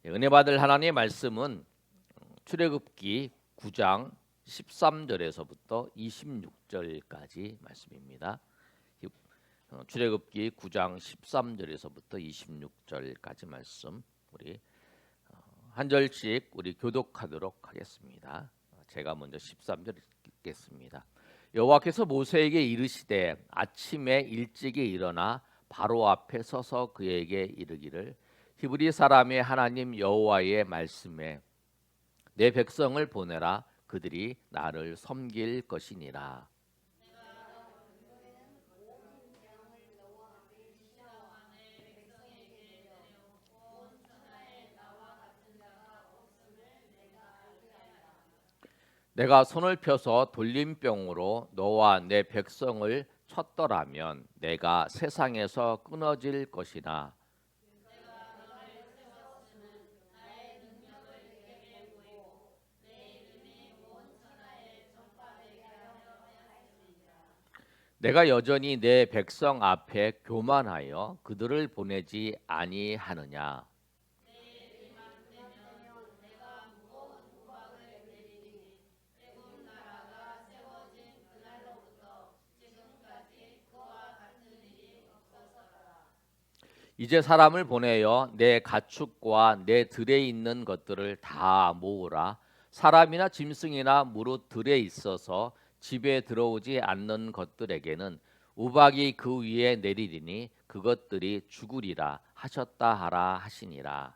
은혜 받을 하나님의 말씀은 출애굽기 9장 13절에서부터 26절까지 말씀입니다. 출애굽기 9장 13절에서부터 26절까지 말씀 우리 한 절씩 우리 교독하도록 하겠습니다. 제가 먼저 13절 읽겠습니다. 여호와께서 모세에게 이르시되 아침에 일찍이 일어나 바로 앞에 서서 그에게 이르기를 히브리 사람의 하나님 여호와의 말씀에 내 백성을 보내라. 그들이 나를 섬길 것이니라. 내가 손을 펴서 돌림병으로 너와 내 백성을 쳤더라면 내가 세상에서 끊어질 것이나 내가 여전히 내 백성 앞에 교만하여 그들을 보내지 아니하느냐. 이제 사람을 보내어 내 가축과 내 들에 있는 것들을 다 모으라. 사람이나 짐승이나 무릇 들에 있어서 집에 들어오지 않는 것들에게는 우박이 그 위에 내리리니 그것들이 죽으리라 하셨다 하라 하시니라.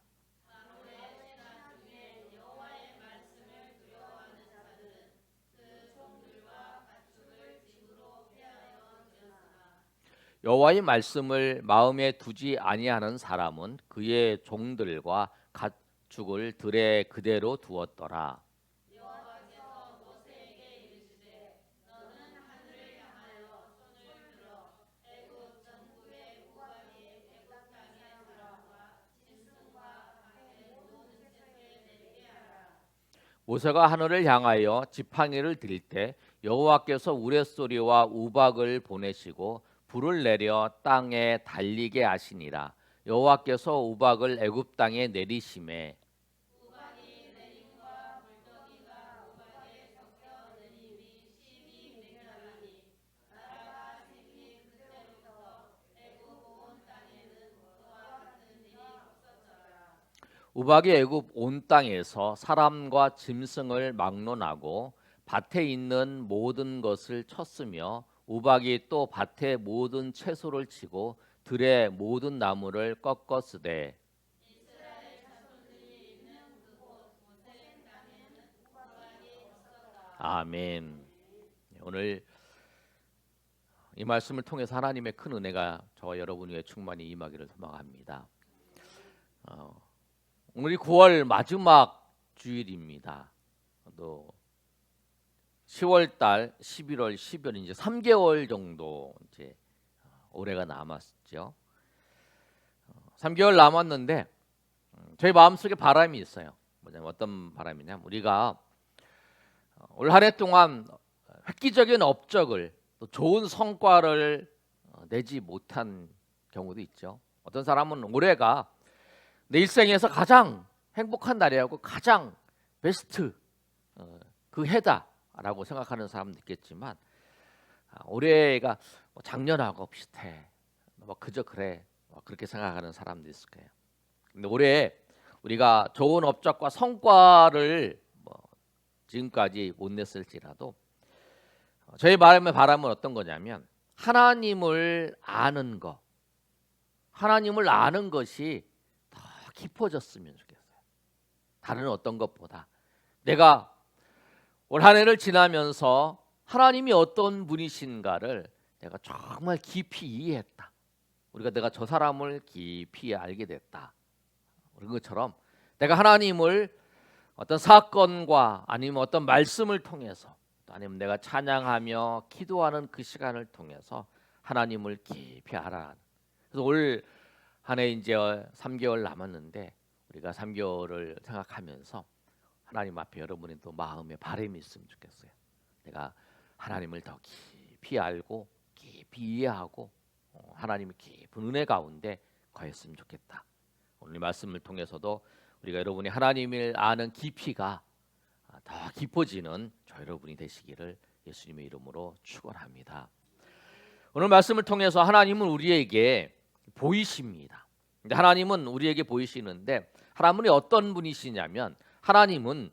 여호와의 말씀을 마음에 두지 아니하는 사람은 그의 종들과 가축을 들에 그대로 두었더라. 모세가 하늘을 향하여 지팡이를 들 때 여호와께서 우레소리와 우박을 보내시고 불을 내려 땅에 달리게 하시니라. 여호와께서 우박을 애굽 땅에 내리심에 우박이 애굽 온 땅에서 사람과 짐승을 막론하고 밭에 있는 모든 것을 쳤으며 우박이 또 밭의 모든 채소를 치고 들의 모든 나무를 꺾었으되 아멘. 오늘 이 말씀을 통해서 하나님의 큰 은혜가 저와 여러분 위에 충만히 임하기를 소망합니다. 오늘이 9월 마지막 주일입니다. 또 10월 달, 11월, 12월 이제 3개월 정도 이제 올해가 남았죠. 3개월 남았는데 저희 마음속에 바람이 있어요. 뭐냐면 어떤 바람이냐면 우리가 올 한 해 동안 획기적인 업적을 또 좋은 성과를 내지 못한 경우도 있죠. 어떤 사람은 올해가 내 일생에서 가장 행복한 날이라고 가장 베스트 그 해다라고 생각하는 사람도 있겠지만 올해가 작년하고 비슷해. 뭐 그저 그래. 그렇게 생각하는 사람도 있을 거예요. 근데 올해 우리가 좋은 업적과 성과를 지금까지 못 냈을지라도 저희 마음의 바람은 어떤 거냐면 하나님을 아는 것, 하나님을 아는 것이 더 깊어졌으면 좋겠어요. 다른 어떤 것보다 내가 올 한 해를 지나면서 하나님이 어떤 분이신가를 내가 정말 깊이 이해했다. 우리가 내가 저 사람을 깊이 알게 됐다. 그런 것처럼 내가 하나님을 어떤 사건과 아니면 어떤 말씀을 통해서 아니면 내가 찬양하며 기도하는 그 시간을 통해서 하나님을 깊이 알아. 그래서 올 한 해 이제 3개월 남았는데 우리가 3개월을 생각하면서 하나님 앞에 여러분의 또 마음에 바람이 있으면 좋겠어요. 내가 하나님을 더 깊이 알고 깊이 이해하고 하나님의 깊은 은혜 가운데 거했으면 좋겠다. 오늘 말씀을 통해서도 우리가 여러분이 하나님을 아는 깊이가 더 깊어지는 저 여러분이 되시기를 예수님의 이름으로 축원합니다. 오늘 말씀을 통해서 하나님은 우리에게 보이십니다. 근데 하나님은 우리에게 보이시는데 하나님은 어떤 분이시냐면 하나님은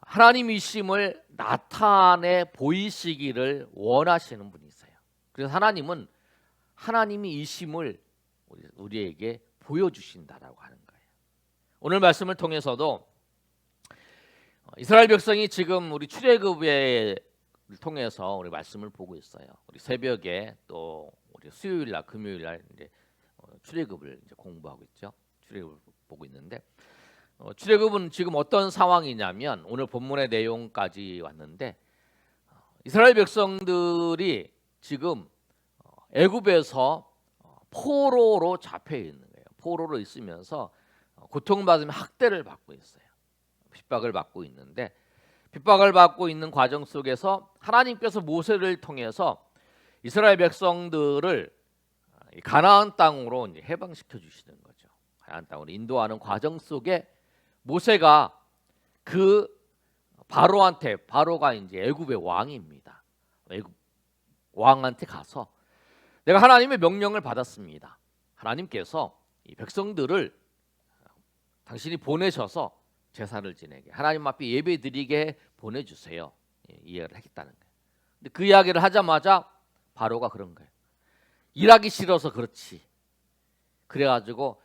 하나님이심을 나타내 보이시기를 원하시는 분이세요. 그래서 하나님은 하나님이 이심을 우리에게 보여주신다라고 하는 거예요. 오늘 말씀을 통해서도 이스라엘 백성이 지금 우리 출애굽을 통해서 우리 말씀을 보고 있어요. 우리 새벽에 또 우리 수요일 날, 금요일 날 이제 출애굽을 이제 공부하고 있죠. 출애굽을 보고 있는데 출애굽은 지금 어떤 상황이냐면 오늘 본문의 내용까지 왔는데 이스라엘 백성들이 지금 애굽에서 포로로 잡혀 있는 거예요. 포로로 있으면서 고통받으며 학대를 받고 있어요. 핍박을 받고 있는데 핍박을 받고 있는 과정 속에서 하나님께서 모세를 통해서 이스라엘 백성들을 가나안 땅으로 이제 해방시켜 주시는 거죠. 가나안 땅으로 인도하는 과정 속에 모세가 그 바로가 이제 애굽의 왕입니다. 애굽 왕한테 가서 내가 하나님의 명령을 받았습니다. 하나님께서 이 백성들을 당신이 보내셔서 제사를 지내게 하나님 앞에 예배 드리게 보내주세요. 이해를 하겠다는 거예요. 근데 그 이야기를 하자마자 바로가 그런 거예요. 일하기 싫어서 그렇지. 그래가지고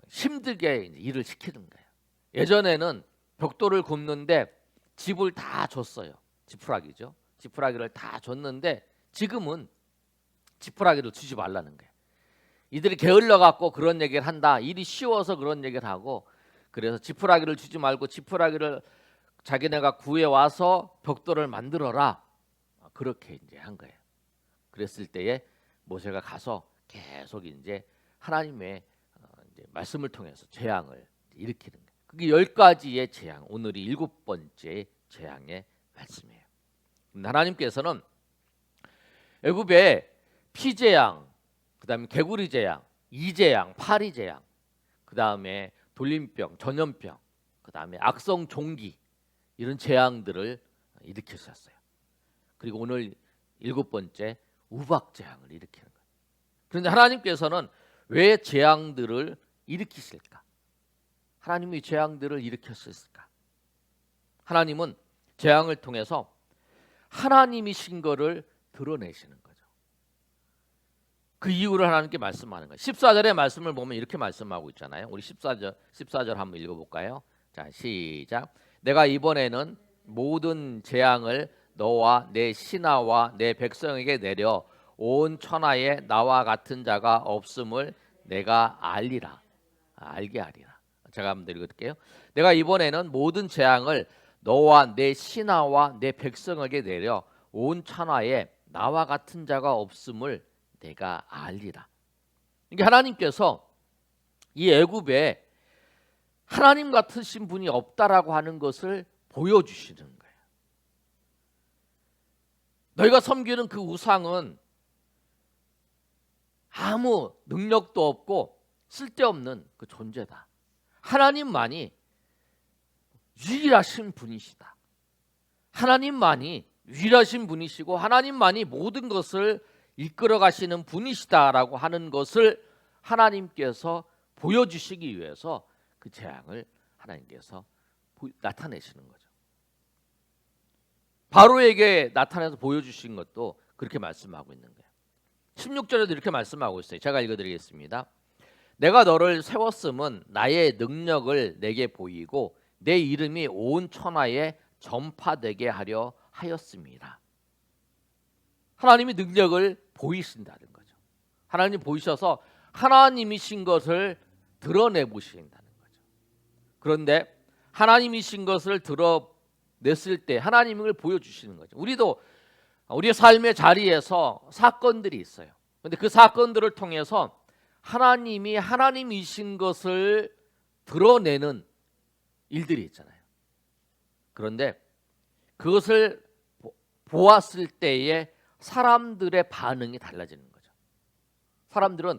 힘들게 일을 시키는 거예요. 예전에는 벽돌을 굽는데 집을 다 줬어요. 지푸라기죠. 지푸라기를 다 줬는데 지금은 지푸라기를 주지 말라는 거예요. 이들이 게을러 갖고 그런 얘기를 한다. 일이 쉬워서 그런 얘기를 하고 그래서 지푸라기를 주지 말고 지푸라기를 자기네가 구해 와서 벽돌을 만들어라. 그렇게 이제 한 거예요. 그랬을 때에 모세가 가서 계속 이제 하나님의 이제 말씀을 통해서 재앙을 일으키는 거예요. 그게 10가지의 재앙. 오늘이 7번째 재앙의 말씀이에요. 하나님께서는 애굽에 피재앙, 그다음에 개구리 재앙, 이재앙, 파리 재앙, 그다음에 돌림병, 전염병, 그다음에 악성 종기 이런 재앙들을 일으키셨어요. 그리고 오늘 7번째 우박 재앙을 일으키는 거예요. 그런데 하나님께서는 왜 재앙들을 일으키실까? 하나님이 재앙들을 일으켰을까? 하나님은 재앙을 통해서 하나님이신 거를 드러내시는 거죠. 그 이유를 하나님께 말씀하는 거예요. 14절의 말씀을 보면 이렇게 말씀하고 있잖아요. 우리 14절 한번 읽어볼까요? 자, 시작. 내가 이번에는 모든 재앙을 너와 내 신하와 내 백성에게 내려 온 천하에 나와 같은 자가 없음을 내가 알게 하리라. 제가 한번 읽어드릴게요. 내가 이번에는 모든 재앙을 너와 내 신하와 내 백성에게 내려 온 천하에 나와 같은 자가 없음을 내가 알리라. 이게 하나님께서 이 애굽에 하나님 같으신 분이 없다라고 하는 것을 보여주시는 거예요. 너희가 섬기는 그 우상은 아무 능력도 없고 쓸데없는 그 존재다. 하나님만이 유일하신 분이시다. 하나님만이 유일하신 분이시고 하나님만이 모든 것을 이끌어 가시는 분이시다라고 하는 것을 하나님께서 보여주시기 위해서 그 재앙을 하나님께서 나타내시는 거죠. 바로에게 나타내서 보여주신 것도 그렇게 말씀하고 있는 거예요. 16절에도 이렇게 말씀하고 있어요. 제가 읽어드리겠습니다. 내가 너를 세웠음은 나의 능력을 내게 보이고 내 이름이 온 천하에 전파되게 하려 하였습니다. 하나님이 능력을 보이신다는 거죠. 하나님 보이셔서 하나님이신 것을 드러내 보신다는 거죠. 그런데 하나님이신 것을 드러냈을 때 하나님을 보여주시는 거죠. 우리도 우리의 삶의 자리에서 사건들이 있어요. 그런데 그 사건들을 통해서 하나님이 하나님이신 것을 드러내는 일들이 있잖아요. 그런데 그것을 보았을 때에 사람들의 반응이 달라지는 거죠. 사람들은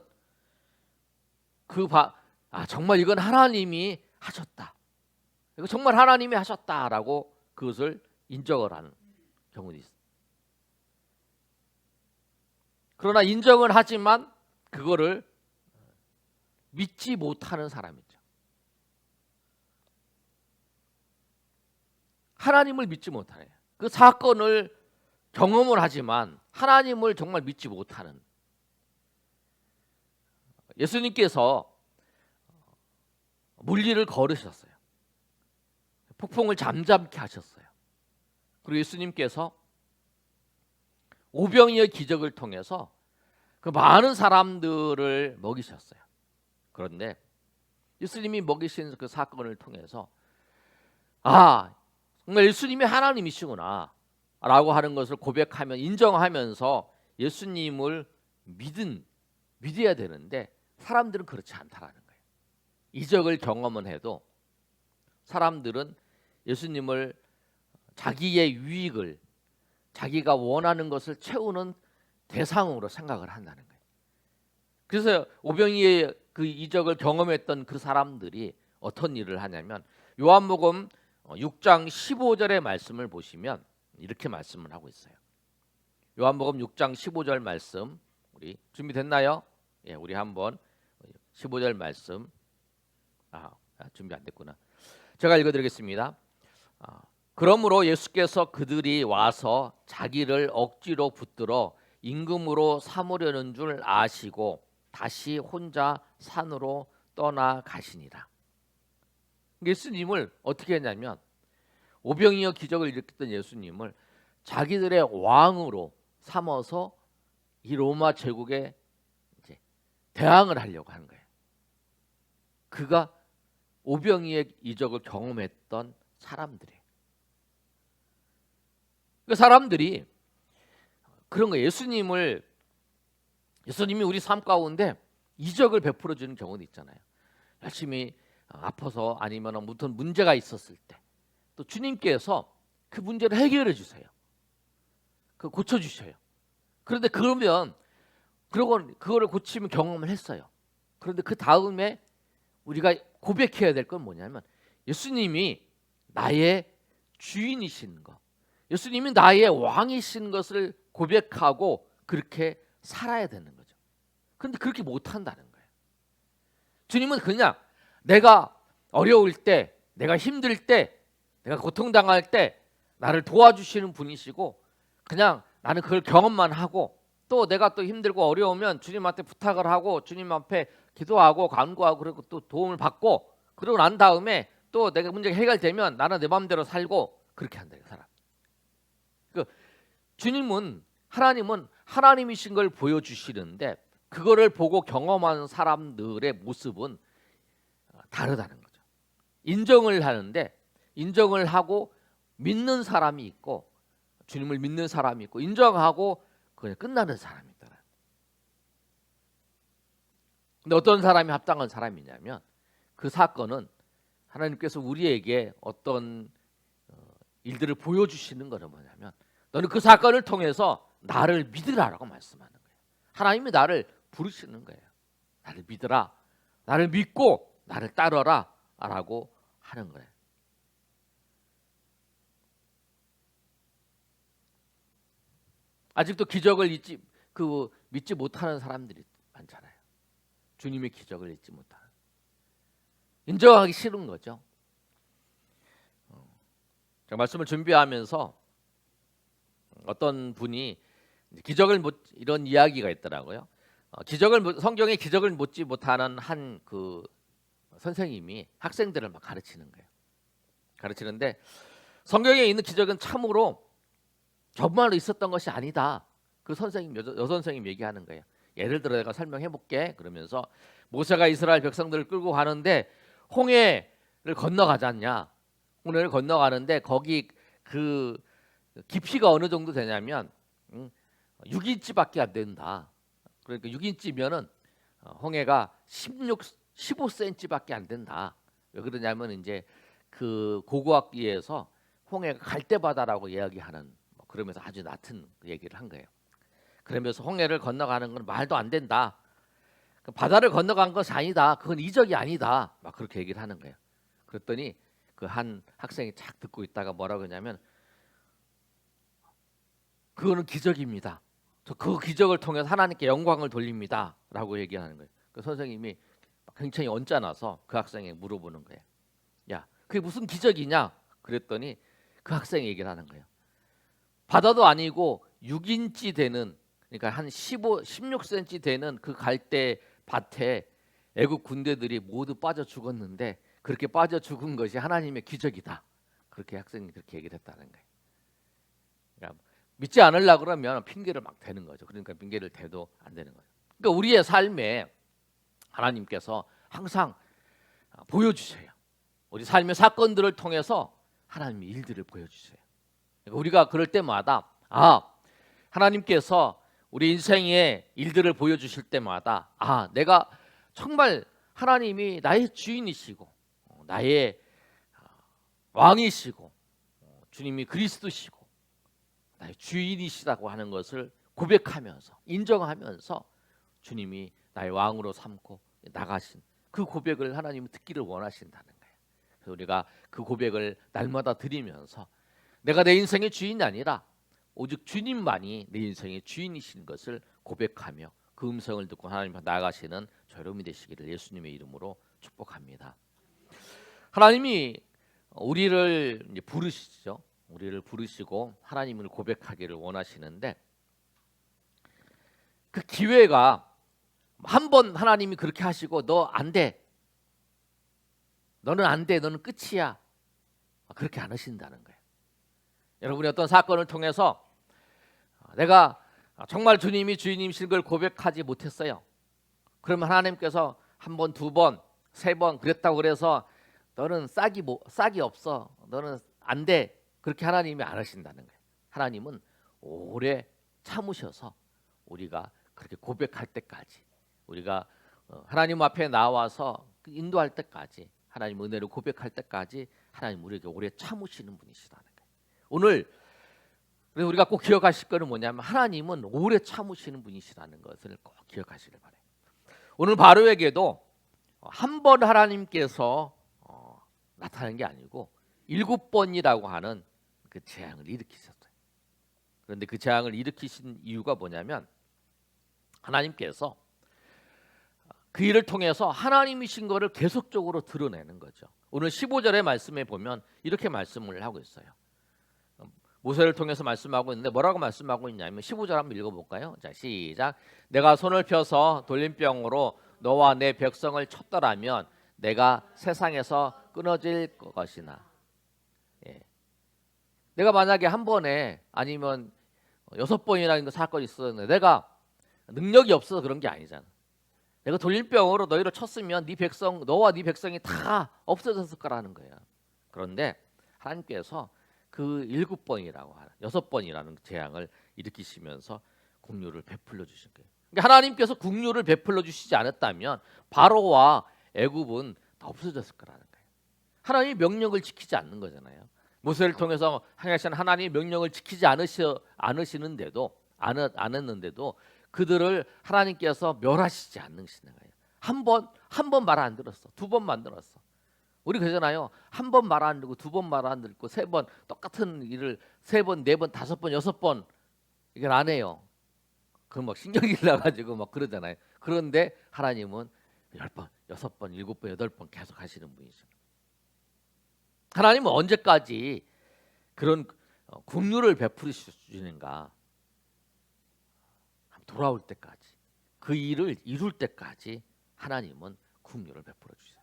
아, 정말 이건 하나님이 하셨다. 이거 정말 하나님이 하셨다라고 그것을 인정을 하는 경우도 있어요. 그러나 인정을 하지만 그거를 믿지 못하는 사람이죠. 하나님을 믿지 못하는, 그 사건을 경험을 하지만 하나님을 정말 믿지 못하는. 예수님께서 물리를 걸으셨어요. 폭풍을 잠잠케 하셨어요. 그리고 예수님께서 오병이의 기적을 통해서 그 많은 사람들을 먹이셨어요. 그런데 예수님이 먹이신 그 사건을 통해서 아, 정말 예수님이 하나님이시구나 라고 하는 것을 고백하면, 인정하면서 예수님을 믿어야 되는데 사람들은 그렇지 않다라는 거예요. 이적을 경험은 해도 사람들은 예수님을 자기의 유익을, 자기가 원하는 것을 채우는 대상으로 생각을 한다는 거예요. 그래서 오병이의 그 이적을 경험했던 그 사람들이 어떤 일을 하냐면, 요한복음 6장 15절의 말씀을 보시면 이렇게 말씀을 하고 있어요. 요한복음 6장 15절 말씀, 우리 준비됐나요? 예, 우리 한번 15절 말씀. 준비 안 됐구나. 제가 읽어드리겠습니다. 그러므로 예수께서 그들이 와서 자기를 억지로 붙들어 임금으로 삼으려는 줄 아시고 다시 혼자 산으로 떠나가시니라. 예수님을 어떻게 했냐면, 오병이어 기적을 일으켰던 예수님을 자기들의 왕으로 삼아서 이 로마 제국에 이제 대항을 하려고 하는 거예요. 그가 오병이의 이적을 경험했던 사람들이에요. 그 사람들이 그런 거예요. 예수님이 우리 삶 가운데 이적을 베풀어 주는 경우도 있잖아요. 열심히 아파서 아니면 무슨 문제가 있었을 때 또 주님께서 그 문제를 해결해 주세요. 그 고쳐 주셔요. 그런데 그러면 그거를 고치면 경험을 했어요. 그런데 그 다음에 우리가 고백해야 될 건 뭐냐면, 예수님이 나의 주인이신 것, 예수님이 나의 왕이신 것을 고백하고 그렇게 살아야 되는 거죠. 그런데 그렇게 못한다는 거예요. 주님은 그냥 내가 어려울 때, 내가 힘들 때, 내가 고통당할 때 나를 도와주시는 분이시고, 그냥 나는 그걸 경험만 하고, 또 내가 또 힘들고 어려우면 주님한테 부탁을 하고 주님 앞에 기도하고 간구하고 그리고 또 도움을 받고, 그러고 난 다음에 또 내가 문제가 해결되면 나는 내 마음대로 살고, 그렇게 한다는 사람. 하나님은 하나님이신 걸 보여주시는데 그거를 보고 경험하는 사람들의 모습은 다르다는 거죠. 인정을 하는데, 인정을 하고 믿는 사람이 있고, 주님을 믿는 사람이 있고, 인정하고 그냥 끝나는 사람이 있더라. 근데 어떤 사람이 합당한 사람이냐면, 그 사건은 하나님께서 우리에게 어떤 일들을 보여주시는 거는 뭐냐면, 너는 그 사건을 통해서 나를 믿으라라고 말씀하는 거예요. 하나님이 나를 부르시는 거예요. 나를 믿으라, 나를 믿고 나를 따르라 라고 하는 거예요. 아직도 기적을 믿지 못하는 사람들이 많잖아요. 주님의 기적을 믿지 못하는, 인정하기 싫은 거죠. 제가 말씀을 준비하면서 어떤 분이 이런 이야기가 있더라고요. 성경에 기적을 믿지 못하는 한 그 선생님이 학생들을 막 가르치는 거예요. 가르치는데 성경에 있는 기적은 참으로 정말로 있었던 것이 아니다. 그 선생님, 여선생님 얘기하는 거예요. 예를 들어 내가 설명해 볼게. 그러면서 모세가 이스라엘 백성들을 끌고 가는데 홍해를 건너가잖냐. 홍해를 건너가는데 거기 그 깊이가 어느 정도 되냐면 6인치밖에 안 된다. 그러니까 6인치면은 홍해가 15cm밖에 안 된다. 왜 그러냐면 이제 그 고고학기에서 홍해가 갈대바다라고 이야기하는, 그러면서 아주 낮은 그 얘기를 한 거예요. 그러면서 홍해를 건너가는 건 말도 안 된다. 바다를 건너간 것이 아니다. 그건 이적이 아니다. 막 그렇게 얘기를 하는 거예요. 그랬더니 그 한 학생이 착 듣고 있다가 뭐라고 했냐면 그거는 기적입니다. 저 그 기적을 통해서 하나님께 영광을 돌립니다. 라고 얘기하는 거예요. 그 선생님이 굉장히 언짢아서 그 학생에게 물어보는 거예요. 야, 그게 무슨 기적이냐? 그랬더니 그 학생이 얘기를 하는 거예요. 바다도 아니고 6인치 되는, 그러니까 한 16cm 되는 그 갈대 밭에 애국 군대들이 모두 빠져 죽었는데 그렇게 빠져 죽은 것이 하나님의 기적이다. 그렇게 학생이 그렇게 얘기를 했다는 거예요. 그러니까 믿지 않으려고 그러면 핑계를 막 대는 거죠. 그러니까 핑계를 대도 안 되는 거예요. 그러니까 우리의 삶에 하나님께서 항상 보여주세요. 우리 삶의 사건들을 통해서 하나님의 일들을 보여주세요. 그러니까 우리가 그럴 때마다 하나님께서 우리 인생의 일들을 보여주실 때마다 내가 정말 하나님이 나의 주인이시고 나의 왕이시고 주님이 그리스도시고 나의 주인이시다고 하는 것을 고백하면서 인정하면서 주님이 나의 왕으로 삼고 나가신 그 고백을 하나님은 듣기를 원하신다는 거예요. 그래서 우리가 그 고백을 날마다 드리면서 내가 내 인생의 주인이 아니라 오직 주님만이 내 인생의 주인이신 것을 고백하며 그 음성을 듣고 하나님 앞에 나아가시는 저 여러분이 되시기를 예수님의 이름으로 축복합니다. 하나님이 우리를 이제 부르시죠. 우리를 부르시고 하나님을 고백하기를 원하시는데 그 기회가 한 번 하나님이 그렇게 하시고 너 안 돼. 너는 안 돼. 너는 끝이야. 그렇게 안 하신다는 거예요. 여러분이 어떤 사건을 통해서 내가 정말 주님이 주인이신 걸 고백하지 못했어요. 그러면 하나님께서 한 번, 두 번, 세 번 그랬다고 그래서 너는 싹이 없어. 너는 안 돼. 그렇게 하나님이 안 하신다는 거예요. 하나님은 오래 참으셔서 우리가 그렇게 고백할 때까지 우리가 하나님 앞에 나와서 인도할 때까지 하나님 은혜를 고백할 때까지 하나님 우리에게 오래 참으시는 분이시라는 거예요. 오늘 우리가 꼭 기억하실 거는 뭐냐면 하나님은 오래 참으시는 분이시라는 것을 꼭 기억하시길 바라요. 오늘 바로에게도 한 번 하나님께서 나타나는 게 아니고 7번이라고 하는 그 재앙을 일으키셨어요. 그런데 그 재앙을 일으키신 이유가 뭐냐면 하나님께서 그 일을 통해서 하나님이신 것을 계속적으로 드러내는 거죠. 오늘 15절의 말씀에 보면 이렇게 말씀을 하고 있어요. 모세를 통해서 말씀하고 있는데 뭐라고 말씀하고 있냐면 15절 한번 읽어볼까요? 자, 시작. 내가 손을 펴서 돌림병으로 너와 내 백성을 쳤더라면 내가 세상에서 끊어질 것이나. 예. 내가 만약에 한 번에 아니면 6번이나 사건이 있었는데 내가 능력이 없어서 그런 게 아니잖아. 내가 돌림병으로 너희를 쳤으면 너와 네 백성이 다 없어졌을 거라는 거야. 그런데 하나님께서 그 7번이라고 하는 6번이라는 재앙을 일으키시면서 긍휼을 베풀어 주신 거예요. 그러니까 하나님께서 긍휼을 베풀어 주시지 않았다면 바로와 애굽은 다 없어졌을 거라는 거예요. 하나님이 명령을 지키지 않는 거잖아요. 모세를 통해서 하나님 하나님의 명령을 지키지 않으시는데도 않았는데도 그들을 하나님께서 멸하시지 않으시는 거예요. 한 번 말 안 들었어. 두 번 만 들었어. 우리 그러잖아요. 한 번 말 안 듣고 두 번 말 안 듣고 세 번 똑같은 일을 세 번, 네 번, 다섯 번, 여섯 번 이걸 안 해요. 그럼 막 신경이 나가지고 막 그러잖아요. 그런데 하나님은 10번, 6번, 7번, 8번 계속 하시는 분이죠. 하나님은 언제까지 그런 긍휼을 베풀으시는가? 돌아올 때까지 그 일을 이룰 때까지 하나님은 긍휼을 베풀어 주세요.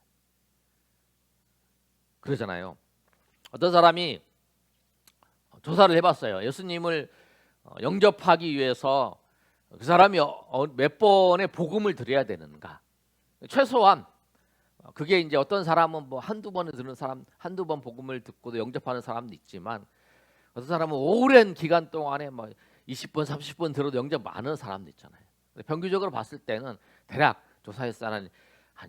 그러잖아요. 어떤 사람이 조사를 해봤어요. 예수님을 영접하기 위해서 그 사람이 몇 번의 복음을 드려야 되는가? 최소한 그게 이제 어떤 사람은 뭐 한두 번을 듣는 사람, 한두 번 복음을 듣고도 영접하는 사람도 있지만 어떤 사람은 오랜 기간 동안에 뭐 20번, 30번 들어도 영접 많은 사람도 있잖아요. 평균적으로 봤을 때는 대략 조사에서 한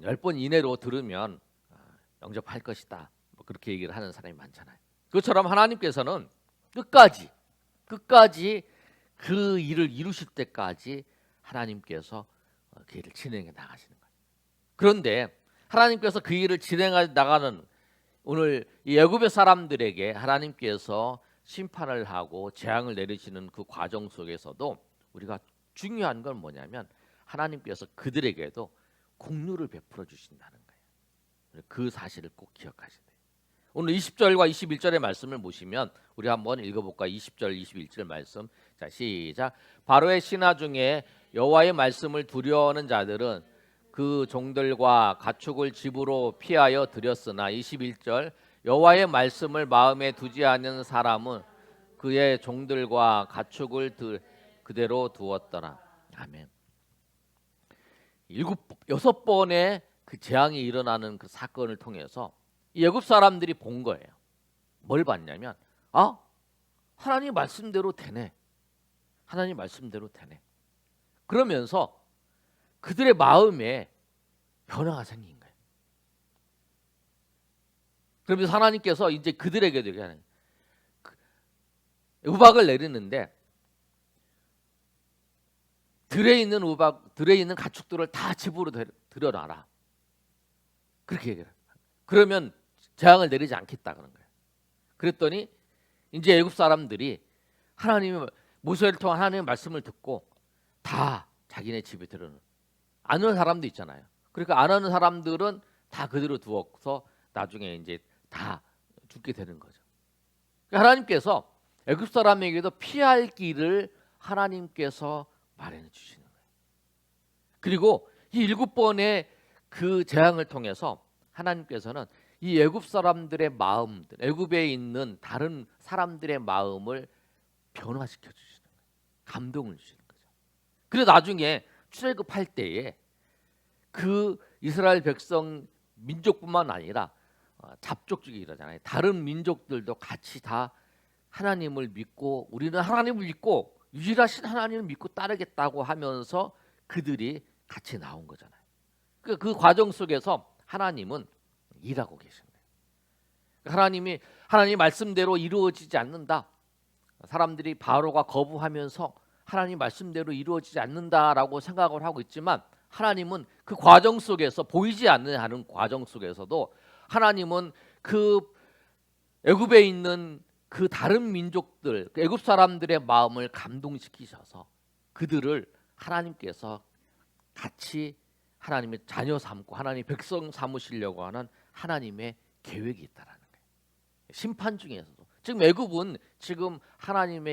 10번 이내로 들으면 영접할 것이다. 뭐 그렇게 얘기를 하는 사람이 많잖아요. 그것처럼 하나님께서는 끝까지 그 일을 이루실 때까지 하나님께서 그 일을 진행해 나가시는 거예요. 그런데 하나님께서 그 일을 진행해 나가는 오늘 이 애굽의 사람들에게 하나님께서 심판을 하고 재앙을 내리시는 그 과정 속에서도 우리가 중요한 건 뭐냐면 하나님께서 그들에게도 긍휼을 베풀어 주신다는 거예요. 그 사실을 꼭 기억하셔야 돼요. 오늘 20절과 21절의 말씀을 보시면 우리 한번 읽어볼까요? 20절, 21절 말씀. 자, 시작. 바로의 신하 중에 여호와의 말씀을 두려워하는 자들은 그 종들과 가축을 집으로 피하여 들였으나 21절 여호와의 말씀을 마음에 두지 않는 사람은 그의 종들과 가축을 그대로 두었더라. 아멘. 여섯 번의 그 재앙이 일어나는 그 사건을 통해서 이 애굽 사람들이 본 거예요. 뭘 봤냐면 하나님 말씀대로 되네. 하나님 말씀대로 되네. 그러면서 그들의 마음에 변화가 생긴 거예요. 그러면서 하나님께서 이제 그들에게도 우박을 내리는데 들에 있는 가축들을 다 집으로 들여놔라. 그렇게 얘기를. 그러면 재앙을 내리지 않겠다 그런 거예요. 그랬더니 이제 애굽 사람들이 하나님의 모세를 통한 하나님의 말씀을 듣고 다 자기네 집에 들어는 아는 사람도 있잖아요. 그러니까 안 하는 사람들은 다 그대로 두어서 나중에 이제 다 죽게 되는 거죠. 그러니까 하나님께서 애굽 사람에게도 피할 길을 하나님께서 마련해 주시는 거예요. 그리고 이 7번의 그 재앙을 통해서 하나님께서는 이 애굽 사람들의 마음들, 애굽에 있는 다른 사람들의 마음을 변화시켜 주시는 거예요. 감동을 주시는 거죠. 그래서 나중에 출애굽할 때에 그 이스라엘 백성 민족뿐만 아니라 잡족족이 이러잖아요. 다른 민족들도 같이 다 하나님을 믿고 우리는 하나님을 믿고 유일하신 하나님을 믿고 따르겠다고 하면서 그들이 같이 나온 거잖아요. 그 과정 속에서 하나님은 일하고 계신 거예요. 하나님 말씀대로 이루어지지 않는다. 사람들이 바로가 거부하면서 하나님 말씀대로 이루어지지 않는다라고 생각을 하고 있지만 하나님은 그 과정 속에서 보이지 않는 과정 속에서도 하나님은 그 애굽에 있는 그 다른 민족들, 애굽 사람들의 마음을 감동시키셔서 그들을 하나님께서 같이 하나님의 자녀 삼고 하나님의 백성 삼으시려고 하는 하나님의 계획이 있다라는 거예요. 심판 중에서도 지금 애굽은 지금 하나님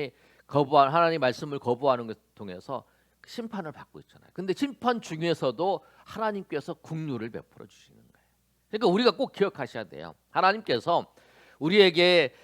말씀을 거부하는 것을 통해서 심판을 받고 있잖아요. 근데 심판 중에서도 하나님께서 긍휼을 베풀어 주시는 거예요. 그러니까 우리가 꼭 기억하셔야 돼요. 하나님께서 우리에게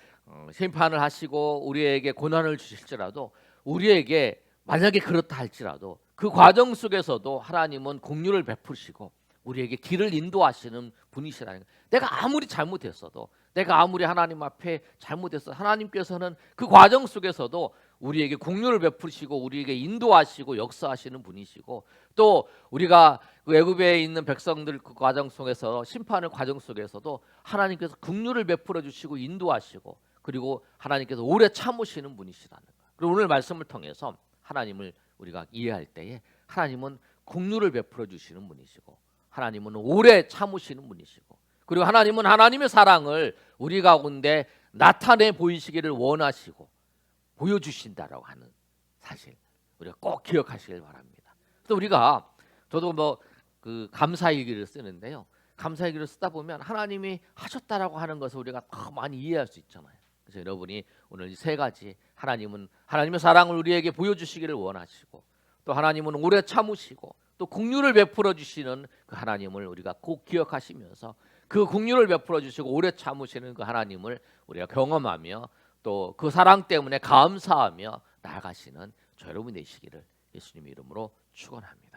심판을 하시고 우리에게 고난을 주실지라도 우리에게 만약에 그렇다 할지라도 그 과정 속에서도 하나님은 긍휼을 베푸시고 우리에게 길을 인도하시는 분이시라는 거예요. 내가 아무리 잘못했어도 내가 아무리 하나님 앞에 잘못했어도 하나님께서는 그 과정 속에서도 우리에게 긍휼을 베푸시고 우리에게 인도하시고 역사하시는 분이시고 또 우리가 그 애굽에 있는 백성들 그 과정 속에서 심판의 과정 속에서도 하나님께서 긍휼을 베풀어 주시고 인도하시고 그리고 하나님께서 오래 참으시는 분이시라는 거예요. 그리고 오늘 말씀을 통해서 하나님을 우리가 이해할 때에 하나님은 긍휼을 베풀어 주시는 분이시고 하나님은 오래 참으시는 분이시고 그리고 하나님은 하나님의 사랑을 우리 가운데 나타내 보이시기를 원하시고 보여주신다라고 하는 사실 우리가 꼭 기억하시길 바랍니다. 또 저도 그 감사일기를 쓰는데요. 감사일기를 쓰다 보면 하나님이 하셨다라고 하는 것을 우리가 더 많이 이해할 수 있잖아요. 그래서 여러분이 오늘 이 세 가지 하나님은 하나님의 사랑을 우리에게 보여주시기를 원하시고 또 하나님은 오래 참으시고 또 긍휼을 베풀어 주시는 그 하나님을 우리가 꼭 기억하시면서 그 긍휼을 베풀어 주시고 오래 참으시는 그 하나님을 우리가 경험하며 또 그 사랑 때문에 감사하며 나아가시는 저 여러분 되시기를 예수님의 이름으로 축원합니다.